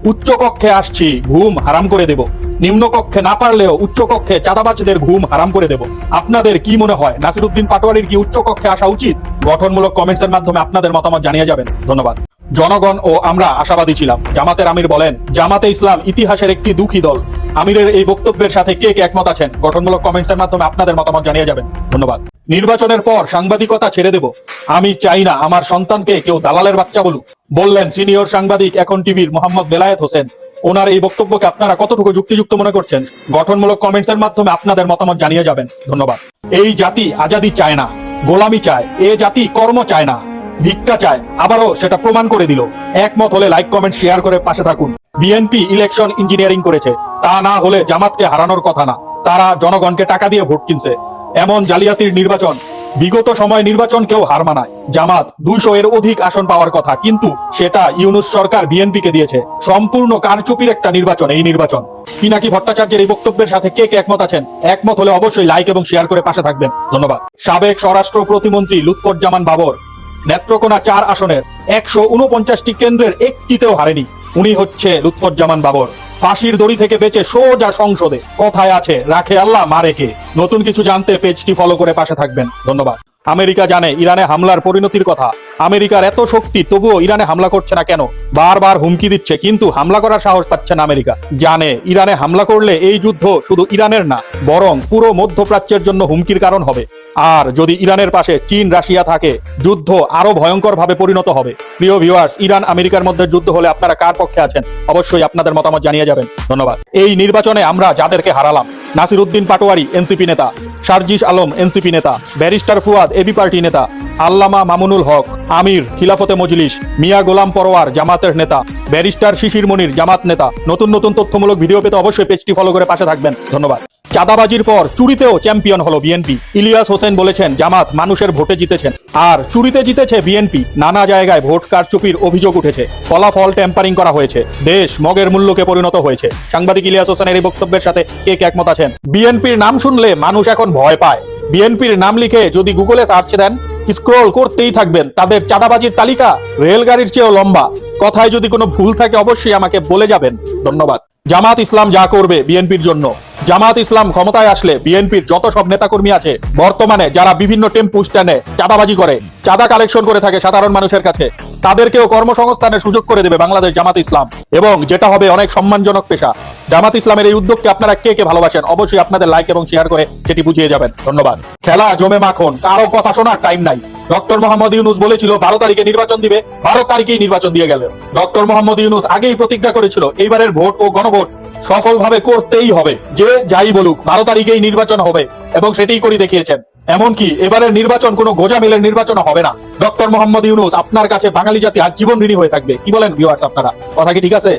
উচ্চ কক্ষে আসছি, ঘুম হারাম করে দেব। নিম্ন কক্ষে না পারলেও উচ্চ কক্ষে চাঁদাবাজদের ঘুম হারাম করে দেব। আপনাদের কি মনে হয় নাসিরউদ্দিন পাটোয়ারির কি উচ্চ কক্ষে আসা উচিত? গঠনমূলক কমেন্টস এর মাধ্যমে আপনাদের মতামত জানিয়ে যাবেন। ধন্যবাদ। জনগণ ও আমরা আশাবাদী ছিলাম। জামাতের আমির বলেন, জামাতে ইসলাম ইতিহাসের একটি দুঃখী দল। আমিরের এই বক্তব্যের সাথে কে কে একমত আছেন? গঠনমূলক কমেন্টস এর মাধ্যমে আপনাদের মতামত জানিয়ে যাবেন। ধন্যবাদ। নির্বাচনের পর সাংবাদিকতা ছেড়ে দেব। আমি চাই না আমার সন্তানকে কেউ দালালের বাচ্চা বলুক, বললেন সিনিয়র সাংবাদিক এখন টিভির মোহাম্মদ বেলায়েত হোসেন। ওনার এই বক্তব্যকে আপনারা কতটুকু যুক্তিযুক্ত মনে করছেন? গঠনমূলক কমেন্টস এর মাধ্যমে আপনাদের মতামত জানিয়ে যাবেন। ধন্যবাদ। এই জাতি আজাদি চায় না, গোলামি চায়। এ জাতি কর্ম চায় না, ভিক্ষা চায়। আবারও সেটা প্রমাণ করে দিল। একমত হলে লাইক কমেন্ট শেয়ার করে পাশে থাকুন। বিএনপি ইলেকশন ইঞ্জিনিয়ারিং করেছে, তা না হলে জামাতকে হারানোর কথা না। তারা জনগণকে টাকা দিয়ে ভোট কিনছে। এমন জালিয়াতির নির্বাচন, বিগত সময় নির্বাচন কেউ হার মানায়। জামাত 200 এর অধিক আসন পাওয়ার কথা, কিন্তু সেটা ইউনূস সরকার বিএনপিকে দিয়েছে। সম্পূর্ণ কারচুপির একটা নির্বাচন এই নির্বাচন। পিনাকি ভট্টাচার্যের এই বক্তব্যের সাথে কে কে একমত আছেন? একমত হলে অবশ্যই লাইক এবং শেয়ার করে পাশে থাকবেন। ধন্যবাদ। সাবেক স্বরাষ্ট্র প্রতিমন্ত্রী লুৎফুজ্জামান বাবর নেত্রকোনা 4 আসনের 149টি কেন্দ্রের একটিতেও হারেনি। উনি হচ্ছে লুৎফুজ্জামান বাবর। ফাঁসির দড়ি থেকে বেঁচে সোজা সংসদে। কথায় আছে, রাখে আল্লাহ মারে কে। নতুন কিছু জানতে পেজটি ফলো করে পাশে থাকবেন। ধন্যবাদ। আমেরিকা জানে ইরানে হামলার পরিণতির কথা। আমেরিকার এত শক্তি, তবুও ইরানে হামলা করছে না কেন? বারবার হুমকি দিচ্ছে, কিন্তু হামলা করার সাহস পাচ্ছে না আমেরিকা। জানে ইরানে হামলা করলে এই যুদ্ধ শুধু ইরানের না, বরং পুরো মধ্যপ্রাচ্যের জন্য হুমকির কারণ হবে। আর যদি ইরানের পাশে চীন রাশিয়া থাকে, যুদ্ধ আরো ভয়ঙ্কর ভাবে পরিণত হবে। প্রিয় ভিউয়ার্স, ইরান আমেরিকার মধ্যে যুদ্ধ হলে আপনারা কার পক্ষে আছেন? অবশ্যই আপনাদের মতামত জানিয়ে যাবেন। ধন্যবাদ। এই নির্বাচনে আমরা যাদেরকে হারালাম, নাসিরউদ্দিন পাটোয়ারি এনসিপি নেতা, সার্জিস আলম এনসিপি নেতা, ব্যারিস্টার ফুয়াদ এবি পার্টি নেতা, আল্লামা মামুনুল হক আমির খিলাফতে মজলিস, মিয়া গোলাম পরোয়ার জামাতের নেতা, ব্যারিস্টার শিশির মনির জামাত নেতা। নতুন নতুন তথ্যমূলক ভিডিও পেতে অবশ্যই পেজটি ফলো করে পাশে থাকবেন। ধন্যবাদ। চাঁদাবাজির পর চুরিতেও চ্যাম্পিয়ন হলো বিএনপি। ইলিয়াস হোসেন বলেছেন, জামাত মানুষের ভোটে জিতেছেন, আর চুরিতে জিতেছে বিএনপি। নানা জায়গায় ভোট কারচুপির অভিযোগ উঠেছে, ফলাফল ট্যাম্পারিং করা হয়েছে, দেশ মগের মূল্যকে পরিণত হয়েছে। সাংবাদিক ইলিয়াস হোসেনের এই বক্তব্যের সাথে কে কে একমত আছেন? বিএনপির নাম শুনলে মানুষ এখন ভয় পায়। বিএনপির নাম লিখে যদি গুগলে সার্চ দেন, স্ক্রল করতেই থাকবেন, তাদের চাঁদাবাজির তালিকা রেলগাড়ির চেয়েও লম্বা। কথায় যদি কোনো ভুল থাকে অবশ্যই আমাকে বলে যাবেন। ধন্যবাদ। জামাত ইসলাম যা করবে বিএনপির জন্য। জামাত ইসলাম ক্ষমতায় আসলে বিএনপির যত সব নেতাকর্মী আছে বর্তমানে যারা বিভিন্ন টেম্পু স্ট্যান্ডে চাঁদাবাজি করে, চাঁদা কালেকশন করে থাকে সাধারণ মানুষের কাছে, তাদেরকেও কর্মসংস্থানের সুযোগ করে দেবে বাংলাদেশ জামাত ইসলাম, এবং যেটা হবে অনেক সম্মানজনক পেশা। জামাত ইসলামের এই উদ্যোগকে আপনারা কে কে ভালোবাসেন? অবশ্যই আপনাদের লাইক এবং শেয়ার করে সেটি বুঝিয়ে যাবেন। ধন্যবাদ। খেলা জমে মাখন, কারো কথা শোনার টাইম নাই। ডক্টর মোহাম্মদ ইউনূস বলেছিল 12 তারিখে নির্বাচন দিবে, 12 তারিখেই নির্বাচন দিয়ে গেল। ডক্টর মোহাম্মদ ইউনূস আগেই প্রতিজ্ঞা করেছিল এইবারের ভোট ও গণভোট সফলভাবে করতেই হবে। যে যাই বলুক, 12 তারিখেই নির্বাচন হবে, এবং সেটাই করে দেখিয়েছেন। এমনকি এবারের নির্বাচন কোনো গোজামিলের নির্বাচন হবে না। ডক্টর মোহাম্মদ ইউনূস আপনার কাছে বাঙালি জাতি আজীবন ঋণী হয়ে থাকবে। কি বলেন ভিউয়ার্স আপনারা? কথা কি ঠিক আছে?